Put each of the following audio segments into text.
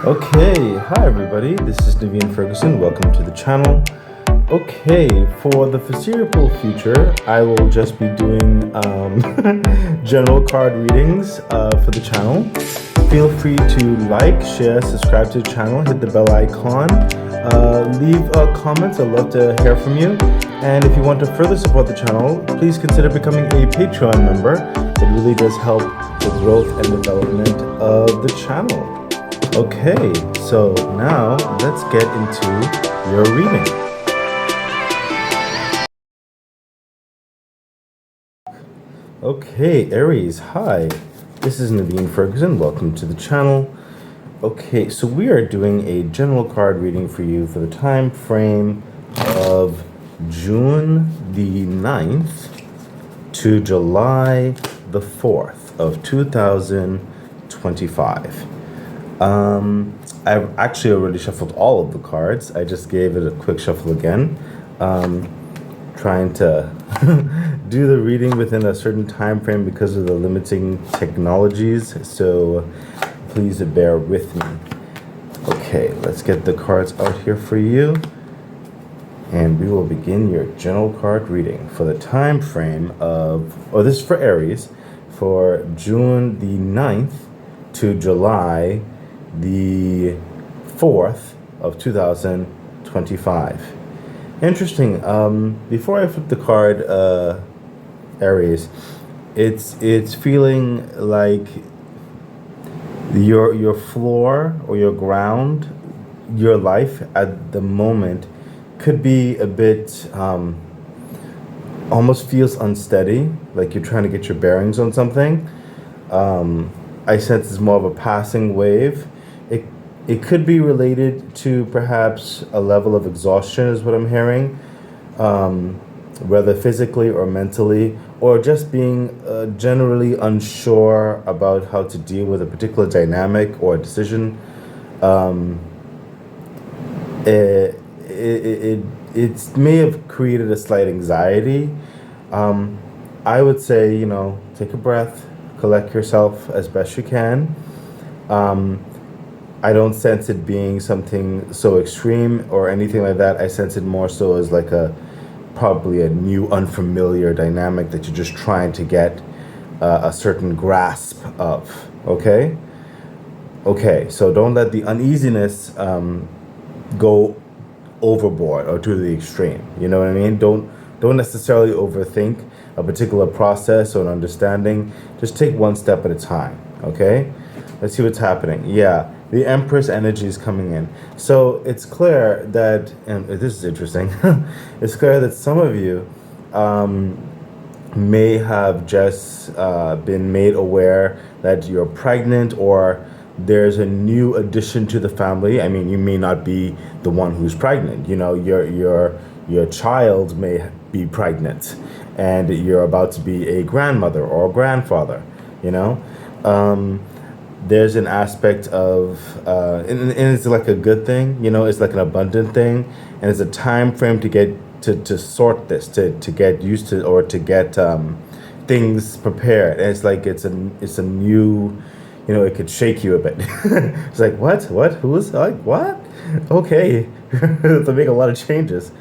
Okay, hi everybody, this is Naveen Ferguson, welcome to the channel. Okay, for the foreseeable future, I will just be doing general card readings for the channel. Feel free to like, share, subscribe to the channel, hit the bell icon, leave comments, I'd love to hear from you. And if you want to further support the channel, please consider becoming a Patreon member. It really does help the growth and development of the channel. Okay, so now let's get into your reading. Okay, Aries, hi. This is Naveen Ferguson. Welcome to the channel. Okay, so we are doing a general card reading for you for the time frame of June the 9th to July the 4th of 2025. I've actually already shuffled all of the cards. I just gave it a quick shuffle again, trying to do the reading within a certain time frame because of the limiting technologies, so please bear with me. Okay, let's get the cards out here for you, and we will begin your general card reading for the time frame of, this is for Aries, for June the 9th to July the 4th of 2025. Interesting. Before I flip the card, Aries, it's feeling like your floor or your ground, your life at the moment could be a bit almost feels unsteady, like you're trying to get your bearings on something. I sense it's more of a passing wave. It could be related to perhaps a level of exhaustion is what I'm hearing, whether physically or mentally, or just being generally unsure about how to deal with a particular dynamic or decision. It may have created a slight anxiety. I would say, take a breath, collect yourself as best you can. I don't sense it being something so extreme or anything like that. I sense it more so as like probably a new unfamiliar dynamic that you're just trying to get a certain grasp of, okay? Okay, so don't let the uneasiness go overboard or to the extreme, you know what I mean? Don't necessarily overthink a particular process or an understanding. Just take one step at a time, okay? Let's see what's happening. Yeah, the Empress energy is coming in. So it's clear that, and this is interesting, it's clear that some of you may have just been made aware that you're pregnant, or there's a new addition to the family. I mean, you may not be the one who's pregnant. Your child may be pregnant, and you're about to be a grandmother or a grandfather. There's an aspect of, and it's like a good thing, it's like an abundant thing, and it's a time frame to get to sort this, to get used to, or to get things prepared. And it's like it's a new, it could shake you a bit. It's like, what, who's like, what? Okay, to make a lot of changes,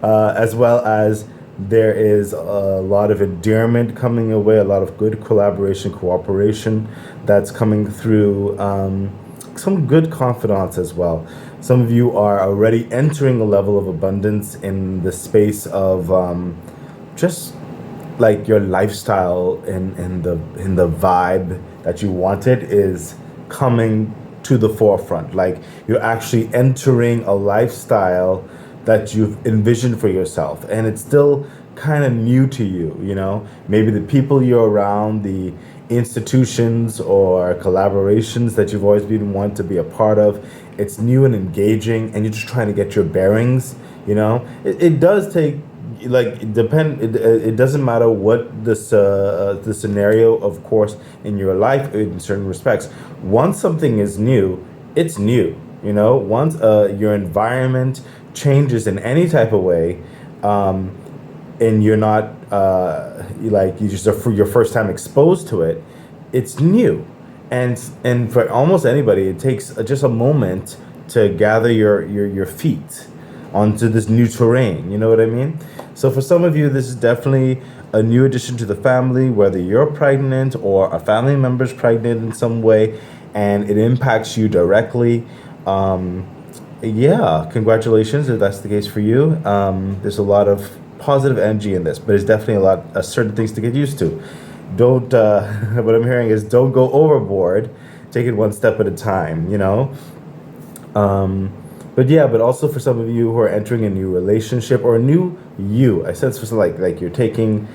as well as there is a lot of endearment coming your way, a lot of good collaboration, cooperation that's coming through, some good confidence as well. Some of you are already entering a level of abundance in the space of just like your lifestyle and the vibe that you wanted is coming to the forefront. Like you're actually entering a lifestyle that you've envisioned for yourself, and it's still kind of new to you, maybe the people you're around, the institutions or collaborations that you've always been wanting to be a part of, it's new and engaging, and you're just trying to get your bearings. It does take, like, it doesn't matter what the scenario, of course, in your life in certain respects. Once something is new, it's new. Once your environment changes in any type of way, and you're not like you just are for your first time exposed to it, it's new, And for almost anybody, it takes just a moment to gather your feet onto this new terrain. You know what I mean? So for some of you, this is definitely a new addition to the family, whether you're pregnant or a family member's pregnant in some way, and it impacts you directly. Yeah, congratulations if that's the case for you. There's a lot of positive energy in this, but it's definitely a lot of certain things to get used to. Don't what I'm hearing is don't go overboard. Take it one step at a time, you know. But yeah, but also for some of you who are entering a new relationship or a new you, I sense for some like you're taking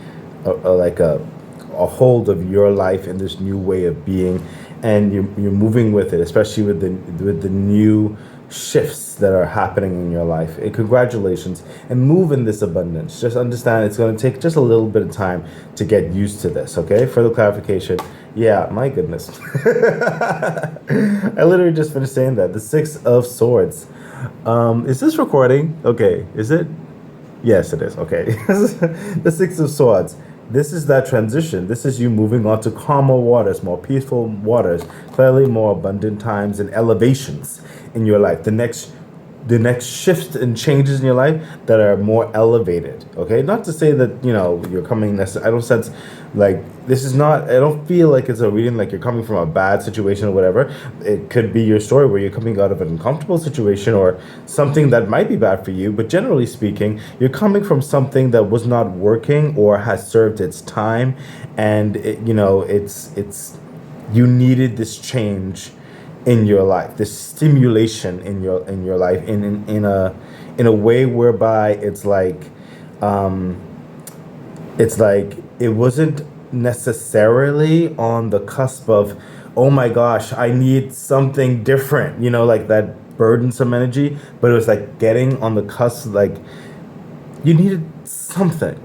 a hold of your life in this new way of being, and you're moving with it, especially with the new shifts that are happening in your life. Congratulations, and move in this abundance. Just understand it's going to take just a little bit of time to get used to this. Okay, further clarification. Yeah, my goodness. I literally just finished saying that. The Six of Swords. Is this recording? Okay, is it? Yes, it is. Okay. The Six of Swords. This is that transition. This is you moving on to calmer waters, more peaceful waters, clearly more abundant times and elevations in your life. The next shifts and changes in your life that are more elevated. Okay, not to say that you're coming. I don't sense like this is not. I don't feel like it's a reading like you're coming from a bad situation or whatever. It could be your story where you're coming out of an uncomfortable situation or something that might be bad for you. But generally speaking, you're coming from something that was not working or has served its time, and it's you needed this change in your life, this stimulation in your life in a way whereby it's like it wasn't necessarily on the cusp of, oh my gosh, I need something different, like that burdensome energy, but it was like getting on the cusp, like you needed something.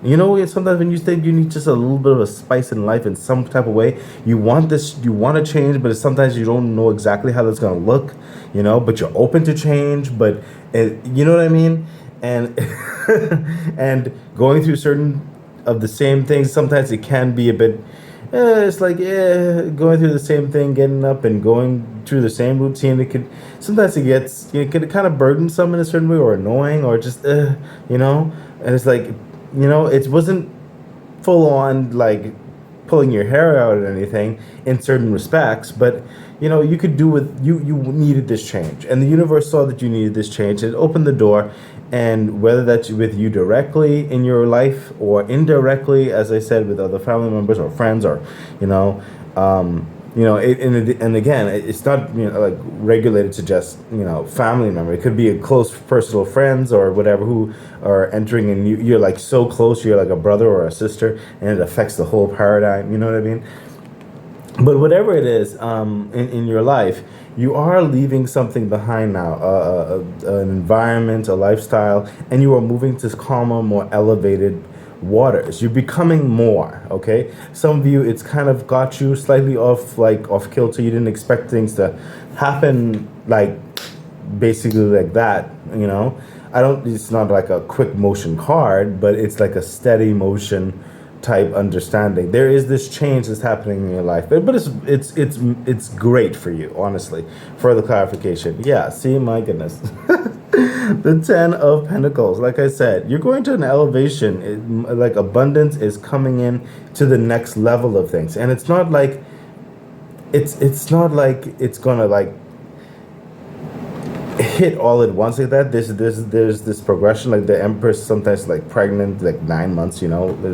Sometimes when you think you need just a little bit of a spice in life in some type of way, you want to change, but sometimes you don't know exactly how that's going to look, but you're open to change, but you know what I mean? And and going through certain of the same things, sometimes it can be a bit, it's like, going through the same thing, getting up and going through the same routine. Sometimes it gets, it can kind of burdensome in a certain way or annoying or just, and it's like, it wasn't full on like pulling your hair out or anything in certain respects, but you could do with you needed this change, and the universe saw that you needed this change and it opened the door. And whether that's with you directly in your life or indirectly, as I said, with other family members or friends, or and again, it's not like regulated to just family member. It could be a close personal friends or whatever who are entering, and you're like so close, you're like a brother or a sister, and it affects the whole paradigm. You know what I mean? But whatever it is in your life, you are leaving something behind now, an environment, a lifestyle, and you are moving to calmer, more elevated waters. You're becoming more, okay? Some of you, it's kind of got you slightly off kilter. You didn't expect things to happen like basically like that, it's not like a quick motion card, but it's like a steady motion type understanding. There is this change that's happening in your life, but it's great for you, honestly. Further clarification. Yeah, see, my goodness. The Ten of Pentacles. Like I said, you're going to an elevation. Like abundance is coming in to the next level of things, and it's not like it's not like it's gonna like hit all at once like that. There's this progression. Like the Empress sometimes like pregnant like 9 months, but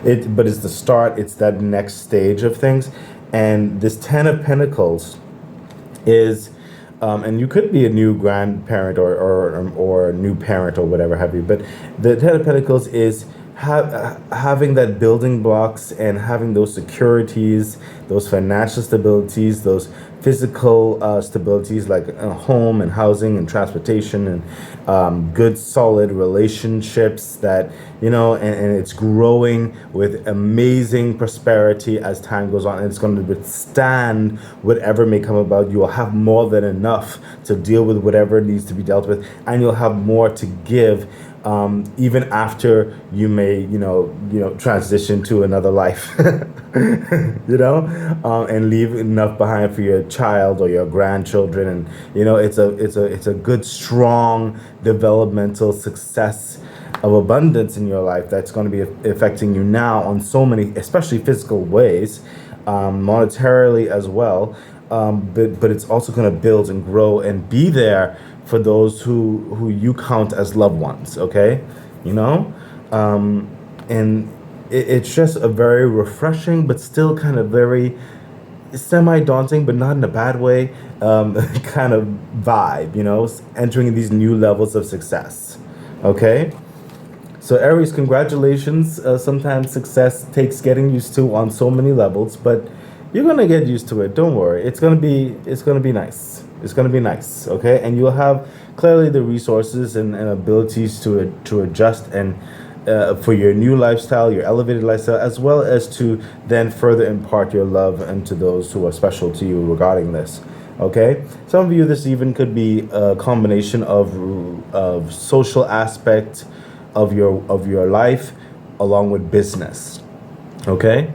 it's the start. It's that next stage of things, and this Ten of Pentacles is and you could be a new grandparent or a new parent or whatever have you, but the Ten of Pentacles is having that building blocks and having those securities, those financial stabilities, those physical stabilities like a home and housing and transportation and good solid relationships that and it's growing with amazing prosperity as time goes on, and it's going to withstand whatever may come about. You will have more than enough to deal with whatever needs to be dealt with, and you'll have more to give even after you may, transition to another life, and leave enough behind for your child or your grandchildren, and it's a good, strong developmental success of abundance in your life that's going to be affecting you now on so many, especially physical ways, monetarily as well. But it's also going to build and grow and be there for those who you count as loved ones. Okay, and it's just a very refreshing, but still kind of very semi-daunting, but not in a bad way, kind of vibe. Entering these new levels of success. Okay. So Aries, congratulations. Sometimes success takes getting used to on so many levels, but you're gonna get used to it. Don't worry. It's gonna be nice. It's gonna be nice. Okay, and you'll have clearly the resources and abilities to adjust and for your new lifestyle, your elevated lifestyle, as well as to then further impart your love into those who are special to you regarding this. Okay, some of you, this even could be a combination of social aspect of your life along with business. Okay,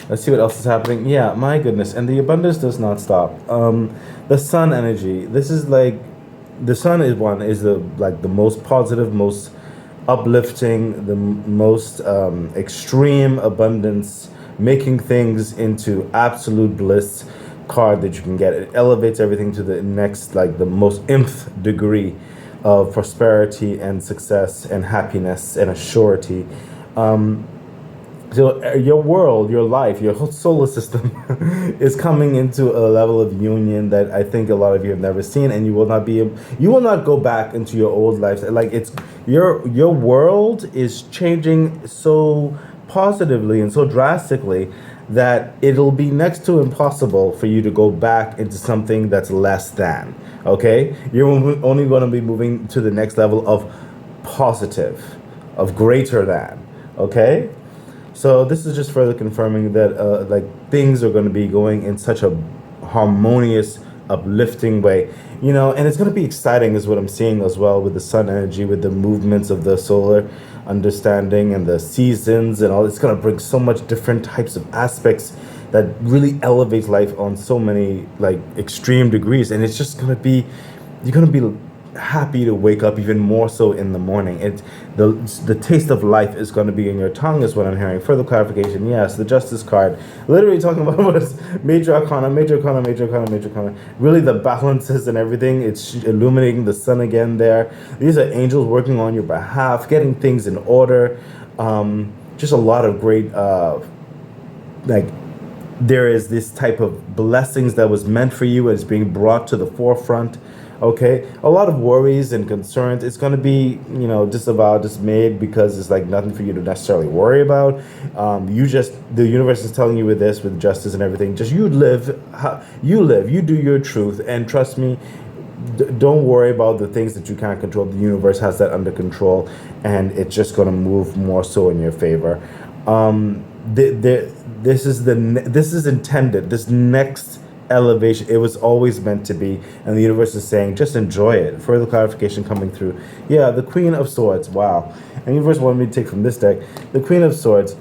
let's see what else is happening. Yeah, my goodness, and the abundance does not stop. The sun energy, this is like the sun is the most positive, most uplifting, the most extreme abundance, making things into absolute bliss card that you can get. It elevates everything to the next, like the most nth degree of prosperity and success and happiness and a surety. So your world, your life, your whole solar system is coming into a level of union that I think a lot of you have never seen, and you will not go back into your old life. Like it's your world is changing so positively and so drastically that it'll be next to impossible for you to go back into something that's less than. Okay, you're only going to be moving to the next level of positive, of greater than. Okay. So this is just further confirming that things are going to be going in such a harmonious, uplifting way, and it's going to be exciting is what I'm seeing as well with the sun energy, with the movements of the solar understanding and the seasons and all. It's going to bring so much different types of aspects that really elevates life on so many extreme degrees, and it's just going to be, you're going to be happy to wake up even more so in the morning. The taste of life is going to be in your tongue is what I'm hearing. Further clarification, yes, the Justice card, literally talking about what is major arcana, major arcana, major arcana, major arcana, really the balances and everything. It's illuminating the sun again there. These are angels working on your behalf, getting things in order. Just a lot of great there is this type of blessings that was meant for you is being brought to the forefront. Okay, a lot of worries and concerns. It's going to be, dismayed because it's like nothing for you to necessarily worry about. The universe is telling you with this, with justice and everything, just you do your truth, and trust me, don't worry about the things that you can't control. The universe has that under control, and it's just going to move more so in your favor. This is intended. This next elevation, it was always meant to be, and the universe is saying just enjoy it. Further clarification coming through. Yeah, the Queen of Swords. Wow. And the universe wanted me to take from this deck the Queen of Swords.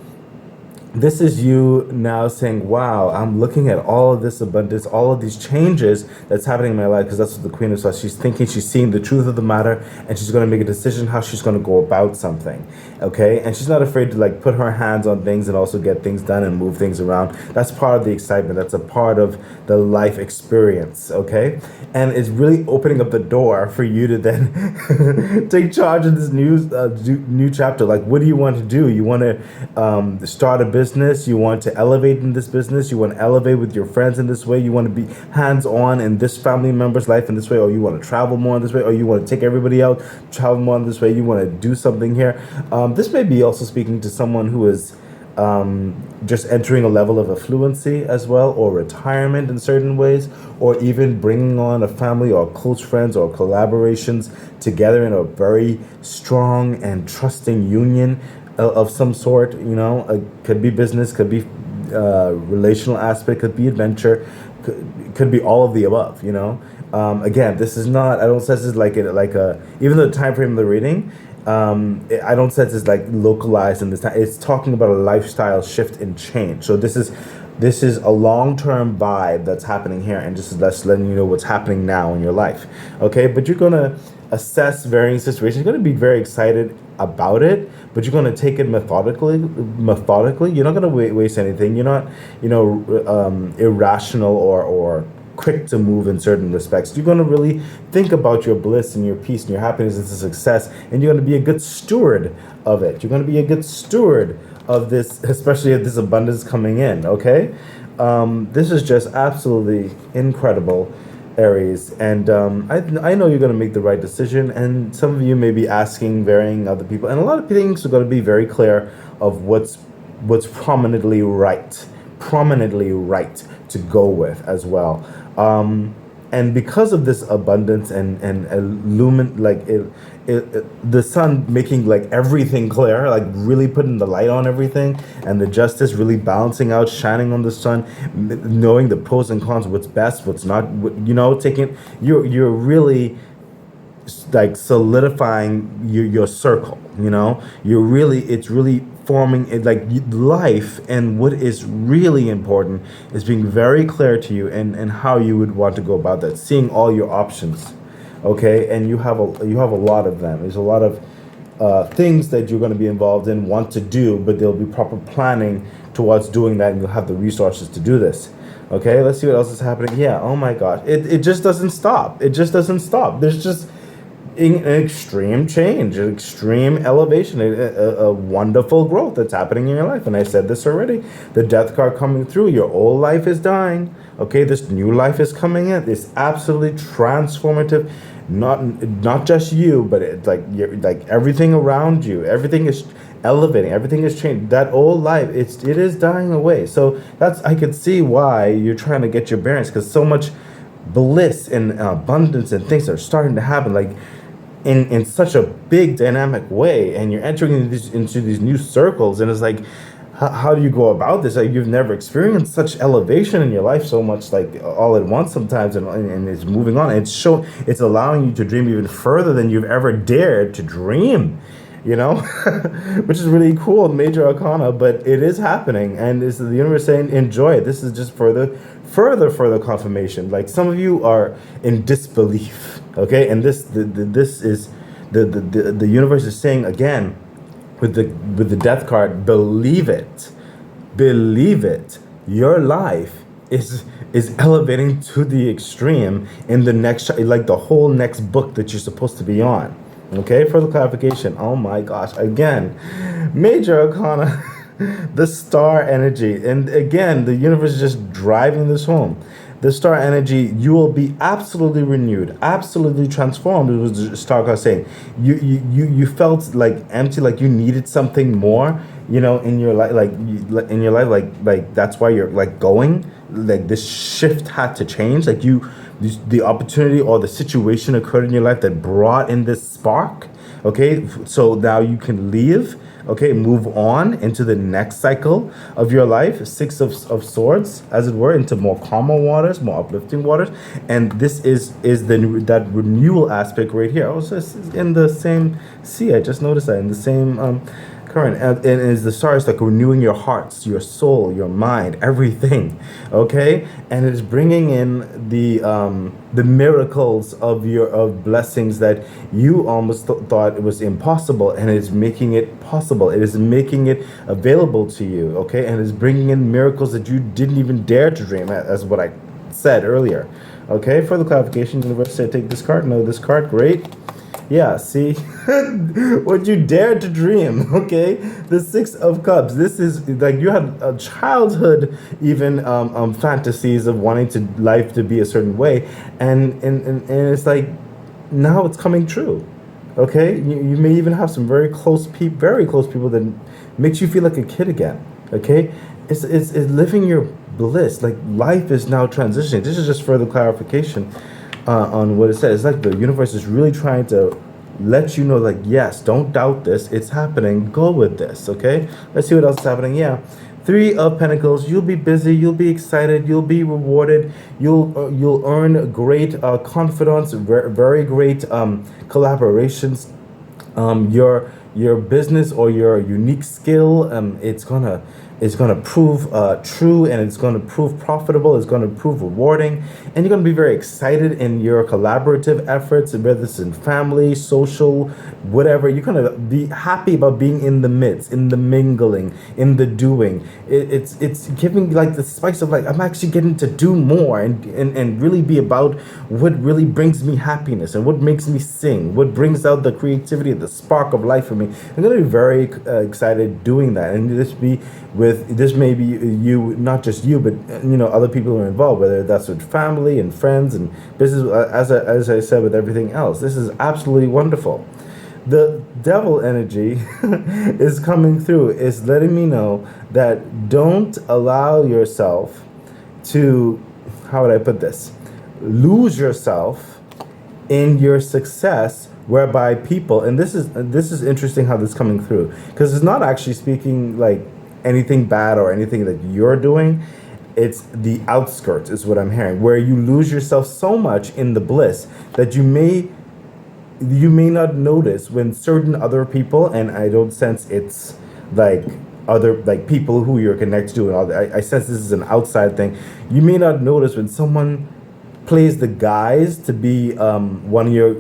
This is you now saying, wow, I'm looking at all of this abundance, all of these changes that's happening in my life, because that's what the Queen of Swords, she's thinking, she's seeing the truth of the matter, and she's going to make a decision how she's going to go about something. Okay, and she's not afraid to put her hands on things and also get things done and move things around. That's part of the excitement. That's a part of the life experience. Okay, and it's really opening up the door for you to then take charge of this new chapter. Like, what do you want to do? You want to start a business. You want to elevate in this business. You want to elevate with your friends in this way. You want to be hands-on in this family member's life in this way, or you want to travel more in this way, or you want to take everybody out, travel more in this way. You want to do something here. This may be also speaking to someone who is just entering a level of affluency as well, or retirement in certain ways, or even bringing on a family or close friends or collaborations together in a very strong and trusting union of some sort. Could be business, could be relational aspect, could be adventure, could be all of the above. Again, this is not, I don't say this is like a, even though the time frame of the reading I don't sense it's like localized in this time. It's talking about a lifestyle shift and change. So this is a long-term vibe that's happening here, and just letting you know what's happening now in your life. Okay, but you're gonna assess varying situations. You're gonna be very excited about it, but you're gonna take it methodically. Methodically, you're not gonna waste anything. You're not, irrational or quick to move in certain respects. You're going to really think about your bliss and your peace and your happiness and success, and you're going to be a good steward of it. You're going to be a good steward of this, especially if this abundance coming in, okay? This is just absolutely incredible, Aries, and I know you're going to make the right decision, and some of you may be asking varying other people, and a lot of things are going to be very clear of what's prominently right to go with as well. And because of this abundance and the sun making like everything clear, like really putting the light on everything, and the justice really balancing out, shining on the sun, knowing the pros and cons, what's best, what's not, you're really like solidifying your circle. It's really forming it, like life, and what is really important is being very clear to you and how you would want to go about that, seeing all your options. Okay, and you have a lot of them. There's a lot of things that you're going to be involved in, want to do, but there'll be proper planning towards doing that, and you'll have the resources to do this. Okay, let's see what else is happening. Yeah, oh my gosh, it just doesn't stop. It just doesn't stop. There's just an extreme change, an extreme elevation, a wonderful growth that's happening in your life. And I said this already, the death card coming through, your old life is dying. Okay, this new life is coming in. It's absolutely transformative. Not just you, but like everything around you. Everything is elevating. Everything is changing. That old life, it is dying away. So I could see why you're trying to get your bearings, because so much bliss and abundance and things are starting to happen, like in such a big dynamic way, and you're entering into these new circles, and it's like, how do you go about this? Like, you've never experienced such elevation in your life so much, like all at once sometimes, and it's moving on. It's allowing you to dream even further than you've ever dared to dream, which is really cool, major arcana, but it is happening, and it's the universe saying, enjoy it. This is just further confirmation. Like, some of you are in disbelief, okay, and this is the universe is saying again, with the death card, believe it. Your life is elevating to the extreme in the next, like the whole next book that you're supposed to be on. Okay, further clarification. Oh my gosh, again, major arcana, the star energy, and again, the universe is just driving this home. The star energy, you will be absolutely renewed, absolutely transformed. It was the star card saying you felt like empty, like you needed something more, in your life, like that's why you're like going, like this shift had to change, like the opportunity or the situation occurred in your life that brought in this spark. Okay, so now you can leave. Okay, move on into the next cycle of your life, Six of Swords, as it were, into more calmer waters, more uplifting waters. And this is that renewal aspect right here. Also, it's in the same sea. I just noticed that in the same current, and is the stars like renewing your hearts, your soul, your mind, everything. Okay, and it is bringing in the miracles of blessings that you almost thought it was impossible, and it's making it possible. It is making it available to you. Okay, and it's bringing in miracles that you didn't even dare to dream. As what I said earlier. Okay, further clarification, universe said take this card. No, this card, great. Yeah, see, what you dared to dream, okay? The Six of Cups. This is like you had a childhood, even fantasies of wanting life to be a certain way, and it's like now it's coming true, okay? You may even have some very close people that makes you feel like a kid again, okay? It's living your bliss. Like, life is now transitioning. This is just further clarification on what it says. It's like the universe is really trying to let you know, like, yes, don't doubt this. It's happening. Go with this, okay? Let's see what else is happening. Yeah. Three of Pentacles. You'll be busy. You'll be excited. You'll be rewarded. You'll earn great confidence, very great collaborations. your business or your unique skill, it's gonna prove true, and it's gonna prove profitable. It's gonna prove rewarding, and you're gonna be very excited in your collaborative efforts, whether it's in family, social, whatever. You're gonna be happy about being in the midst, in the mingling, in the doing. It's giving like the spice of like, I'm actually getting to do more, and really be about what really brings me happiness and what makes me sing, what brings out the creativity, the spark of life for me. I'm gonna be very excited doing that, and this may be you, not just you, but other people who are involved, whether that's with family and friends and business. As I said, with everything else, this is absolutely wonderful. The devil energy is coming through. Is letting me know that don't allow yourself to, how would I put this, lose yourself in your success, whereby people, and this is interesting how this is coming through, because it's not actually speaking like anything bad or anything that you're doing. It's the outskirts is what I'm hearing, where you lose yourself so much in the bliss that you may not notice when certain other people, and I don't sense it's like other like people who you're connected to and all that. I sense this is an outside thing. You may not notice when someone plays the guise to be one of your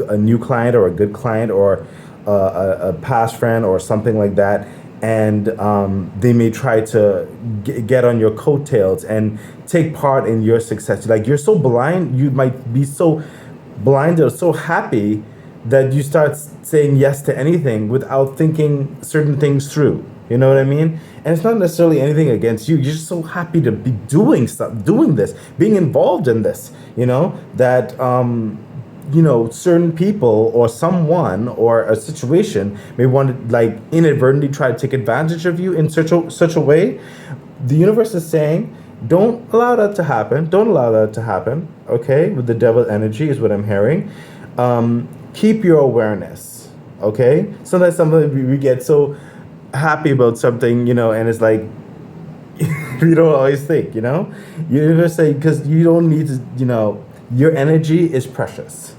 a new client or a good client or a past friend or something like that, and they may try to get on your coattails and take part in your success. Like, you're so blind, you might be so blind or so happy that you start saying yes to anything without thinking certain things through. You know what I mean? And it's not necessarily anything against you. You're just so happy to be doing stuff, doing this, being involved in this, that certain people or someone or a situation may want to like inadvertently try to take advantage of you in such a way. The universe is saying, don't allow that to happen. Don't allow that to happen. Okay, with the devil energy is what I'm hearing. Keep your awareness. Okay, sometimes we get so happy about something, and it's like you don't always think, you never say, because you don't need to, your energy is precious.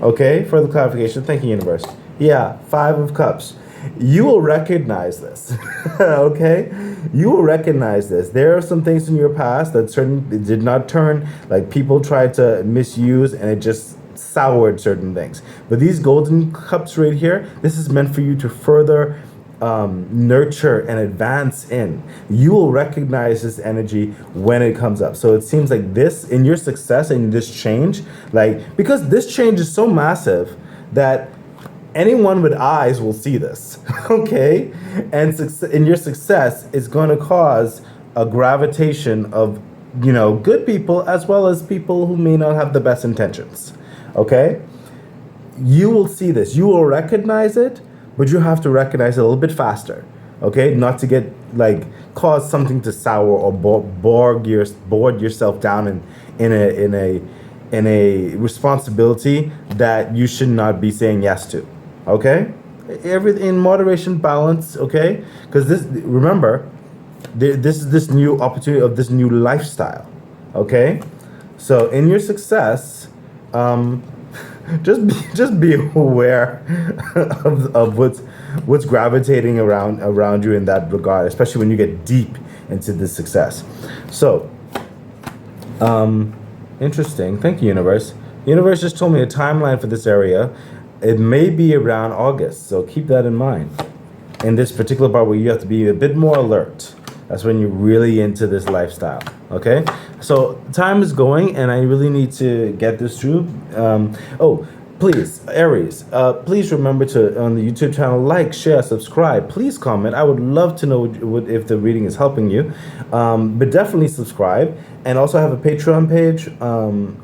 Okay, further clarification. Thank you, universe. Yeah, 5 of Cups. You will recognize this. Okay, you will recognize this. There are some things in your past that it did not turn, like people tried to misuse, and it just soured certain things. But these golden cups right here, this is meant for you to further nurture and advance in. You will recognize this energy when it comes up. So it seems like this, in your success and this change, like, because this change is so massive that anyone with eyes will see this. Okay, and in your success is going to cause a gravitation of good people as well as people who may not have the best intentions. Okay, you will see this, you will recognize it, but you have to recognize it a little bit faster, okay? Not to get cause something to sour or board yourself down in a responsibility that you should not be saying yes to, okay? Everything in moderation, balance, okay? Because remember, this is this new opportunity of this new lifestyle, okay? So in your success, just be aware of what's gravitating around you in that regard, especially when you get deep into this success. So, interesting. Thank you, universe. Universe just told me a timeline for this area. It may be around August, so keep that in mind. In this particular part where you have to be a bit more alert, that's when you're really into this lifestyle. Okay, so time is going, and I really need to get this through. Please, Aries, please remember to, on the YouTube channel, like, share, subscribe. Please comment. I would love to know if the reading is helping you. But definitely subscribe. And also, I have a Patreon page.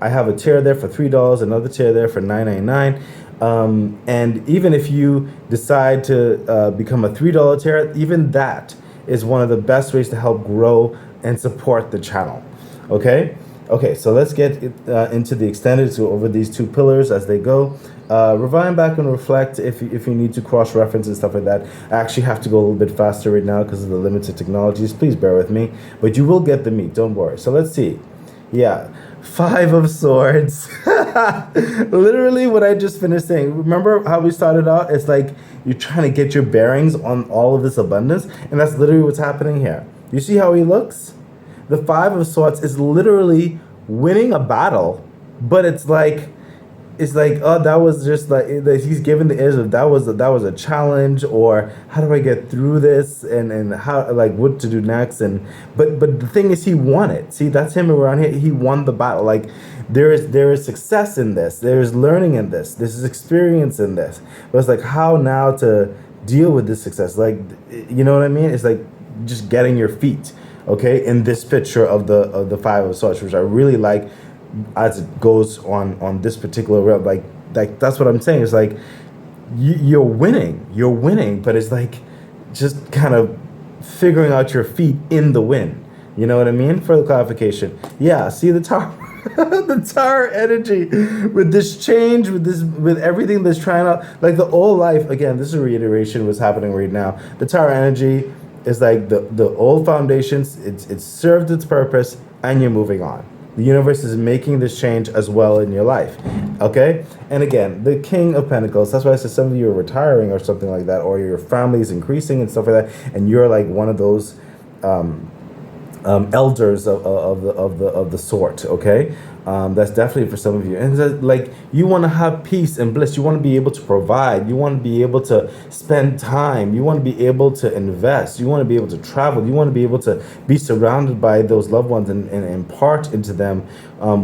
I have a tier there for $3, another tier there for $9.99. And even if you decide to become a $3 tier, even that is one of the best ways to help grow and support the channel. Okay, so let's get into the extended, so over these 2 pillars as they go. Rewind back and reflect if you need to cross-reference and stuff like that. I actually have to go a little bit faster right now because of the limited technologies. Please bear with me, but you will get the meat, don't worry. So let's see. Yeah, Five of Swords. Literally what I just finished saying. Remember how we started out? It's like you're trying to get your bearings on all of this abundance, and that's literally what's happening here. You see how he looks? The Five of Swords is literally winning a battle, but it's like, oh, that was just like he's given the edge of that was a challenge, or how do I get through this, and how, like, what to do next. And but the thing is, he won it. See, that's him around here. He won the battle. Like, there is success in this, there is learning in this, is experience in this, but it's like how now to deal with this success. Like, you know what I mean? It's like just getting your feet, okay, in this picture of the Five of Swords, which I really like as it goes on this particular rep. Like that's what I'm saying. It's like you're winning, but it's like just kind of figuring out your feet in the win. You know what I mean? For the clarification, yeah. See the Tower, the Tower energy with this change, with everything that's trying out, like the old life. Again, this is a reiteration what's happening right now. The Tower energy is like the old foundations. It's served its purpose, and you're moving on. The universe is making this change as well in your life, okay? And again, the King of Pentacles, that's why I said some of you are retiring or something like that, or your family is increasing and stuff like that, and you're like one of those elders of the sort, okay? That's definitely for some of you. And it's like you want to have peace and bliss. You want to be able to provide. You want to be able to spend time. You want to be able to invest. You want to be able to travel. You want to be able to be surrounded by those loved ones and impart into them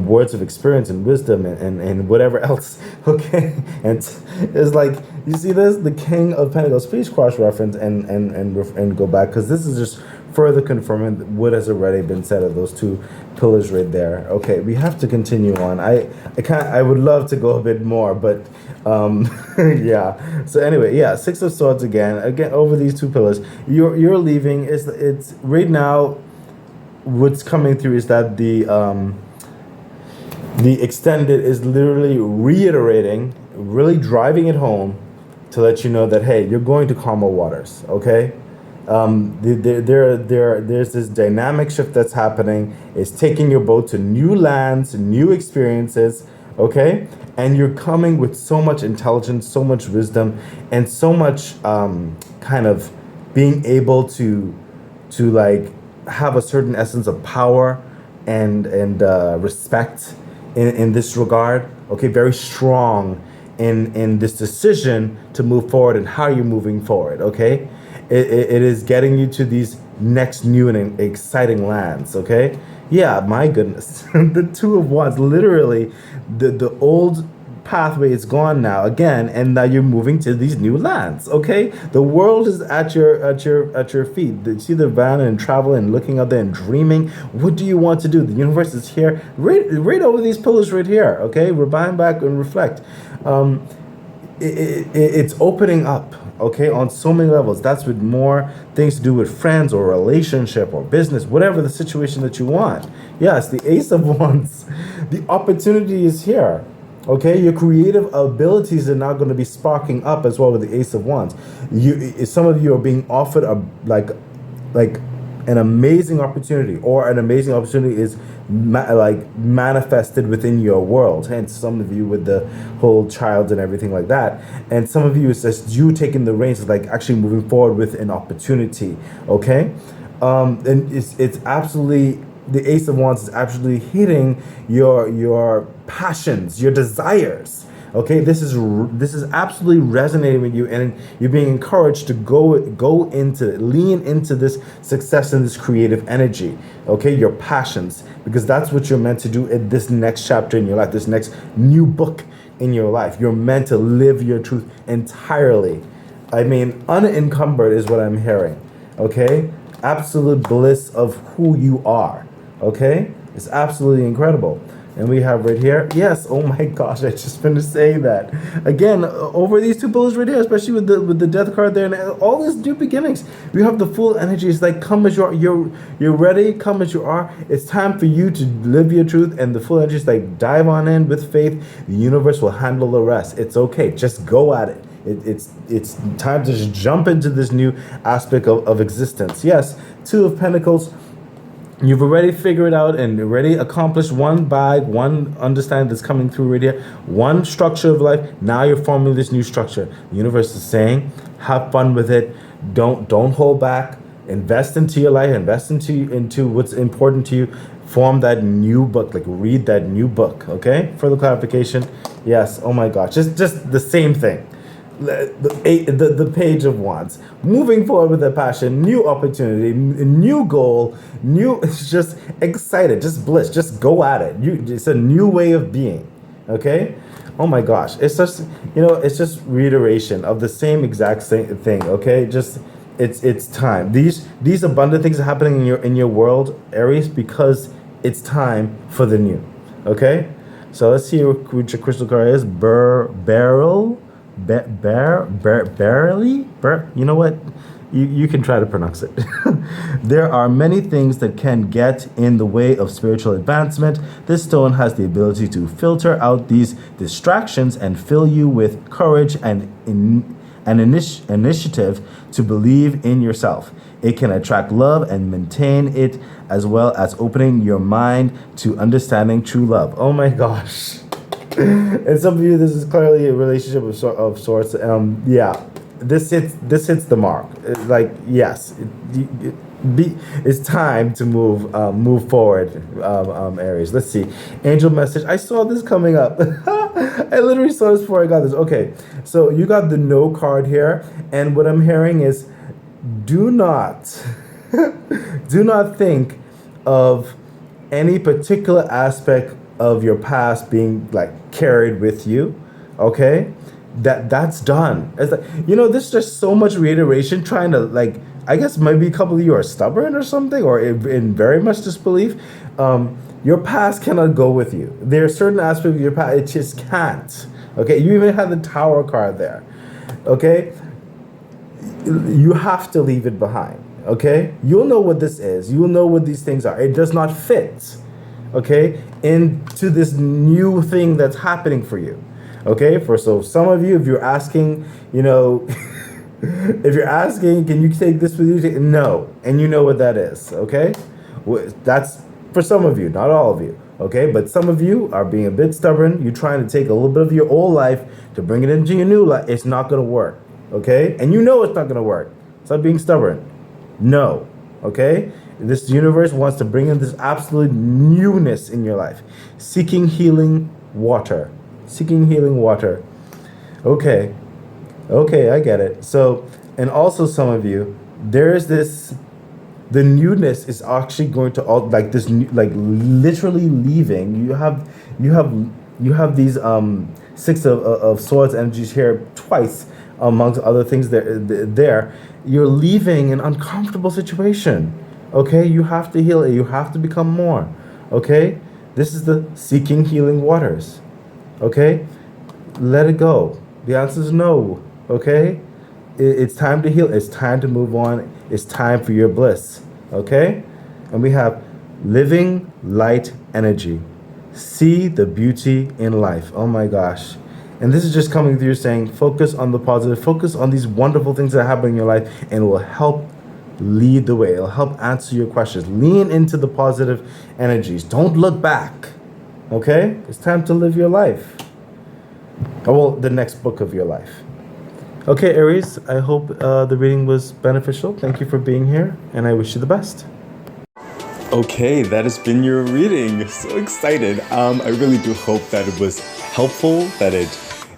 words of experience and wisdom and whatever else, okay? And it's like, you see this? The King of Pentacles. Please cross-reference and go back, because this is just further confirming what has already been said of those two pillars right there. Okay, we have to continue on. I would love to go a bit more, but yeah. So anyway, yeah, Six of Swords again over these two pillars. You're leaving. It's right now. What's coming through is that the extended is literally reiterating, really driving it home to let you know that, hey, you're going to calmer waters. Okay. There's this dynamic shift that's happening. It's taking your boat to new lands, new experiences, okay? And you're coming with so much intelligence, so much wisdom, and so much kind of being able to like have a certain essence of power and respect in this regard, okay? Very strong in this decision to move forward and how you're moving forward, okay? It is getting you to these next new and exciting lands, okay? Yeah, my goodness. The Two of Wands, literally, the old pathway is gone now again, and now you're moving to these new lands, okay? The world is at your feet. You see the van and travel and looking out there and dreaming. What do you want to do? The universe is here, right over these pillars right here, okay? Rebind back and reflect. It's opening up, okay, on so many levels. That's with more things to do with friends or relationship or business, whatever the situation that you want. Yes, the Ace of Wands. The opportunity is here, okay? Your creative abilities are now going to be sparking up as well with the Ace of Wands. Some of you are being offered like an amazing opportunity, or an amazing opportunity is manifested within your world. Hence, some of you with the whole child and everything like that. And some of you, it's just you taking the reins, like actually moving forward with an opportunity, okay? And it's absolutely, the Ace of Wands is actually hitting your passions, your desires. Okay, this is absolutely resonating with you, and you're being encouraged to lean into this success and this creative energy. Okay, your passions, because that's what you're meant to do in this next chapter in your life, this next new book in your life. You're meant to live your truth entirely. I mean, unencumbered is what I'm hearing. Okay, absolute bliss of who you are. Okay, it's absolutely incredible. And we have right here, yes, oh my gosh, I just finished saying that. Again, over these two pillars right here, especially with the death card there, and all these new beginnings. We have the full energy. It's like, come as you are. You're ready, come as you are. It's time for you to live your truth, and the full energy is like, dive on in with faith. The universe will handle the rest. It's okay, just go at it. It's time to just jump into this new aspect of existence. Yes, Two of Pentacles. You've already figured out and already accomplished one understanding that's coming through right here, one structure of life. Now you're forming this new structure. The universe is saying, have fun with it. Don't hold back. Invest into your life. Invest into what's important to you. Form that new book. Like read that new book. Okay. Further clarification. Yes. Oh my gosh. Just the same thing. The page of wands, moving forward with a passion, new opportunity, new goal, new, it's just excited, just bliss, just go at it. It's a new way of being. Okay. Oh my gosh, it's just, it's just reiteration of the same exact same thing. Okay. Just it's time. These abundant things are happening in your world, Aries, because it's time for the new. Okay. So let's see what your crystal card is. Barely? You know what? You can try to pronounce it. There are many things that can get in the way of spiritual advancement. This stone has the ability to filter out these distractions and fill you with courage and initiative to believe in yourself. It can attract love and maintain it, as well as opening your mind to understanding true love. Oh my gosh. And some of you, this is clearly a relationship of sorts. Yeah, this hits the mark. Like, yes, it's time to move forward, Aries. Let's see, angel message. I saw this coming up. I literally saw this before I got this. Okay, so you got the no card here, and what I'm hearing is, do not think of any particular aspect of your past being like carried with you. Okay, that's done. It's like, this is just so much reiteration trying to, like, I guess maybe a couple of you are stubborn or something, or in very much disbelief. Your past cannot go with you. There are certain aspects of your past, it just can't. Okay, you even have the Tower card there. Okay, you have to leave it behind. Okay, you'll know what this is. You'll know what these things are. It does not fit, okay, into this new thing that's happening for you. Okay, so some of you, if you're asking, if you're asking, can you take this with you? No, and you know what that is. Okay, that's for some of you, not all of you. Okay, but some of you are being a bit stubborn. You're trying to take a little bit of your old life to bring it into your new life. It's not going to work. Okay, and it's not going to work. Stop being stubborn. No. Okay, this universe wants to bring in this absolute newness in your life. Seeking healing water. Okay, I get it. So, and also some of you, there's this, the newness is actually going to all, like this, like literally leaving. You have these Six of Swords energies here twice, amongst other things there. You're leaving an uncomfortable situation. Okay, you have to heal it. You have to become more. Okay, this is the seeking healing waters. Okay, let it go. The answer is no. Okay, it's time to heal. It's time to move on. It's time for your bliss. Okay, and we have living light energy. See the beauty in life. Oh my gosh. And this is just coming through saying, focus on the positive, focus on these wonderful things that happen in your life, and it will help lead the way. It'll help answer your questions. Lean into the positive energies. Don't look back. Okay? It's time to live your life. Well, the next book of your life. Okay, Aries, I hope the reading was beneficial. Thank you for being here, and I wish you the best. Okay, that has been your reading. So excited. I really do hope that it was helpful, that it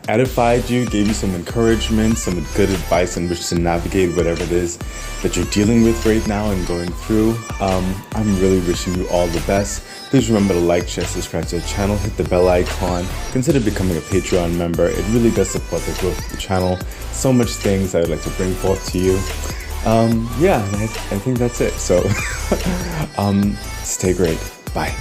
edified you, gave you some encouragement, some good advice on which to navigate whatever it is that you're dealing with right now and going through. I'm really wishing you all the best. Please remember to like, share, subscribe to the channel, hit the bell icon, consider becoming a Patreon member. It really does support the growth of the channel. So much things I would like to bring forth to you. Yeah, I think that's it. So stay great. Bye.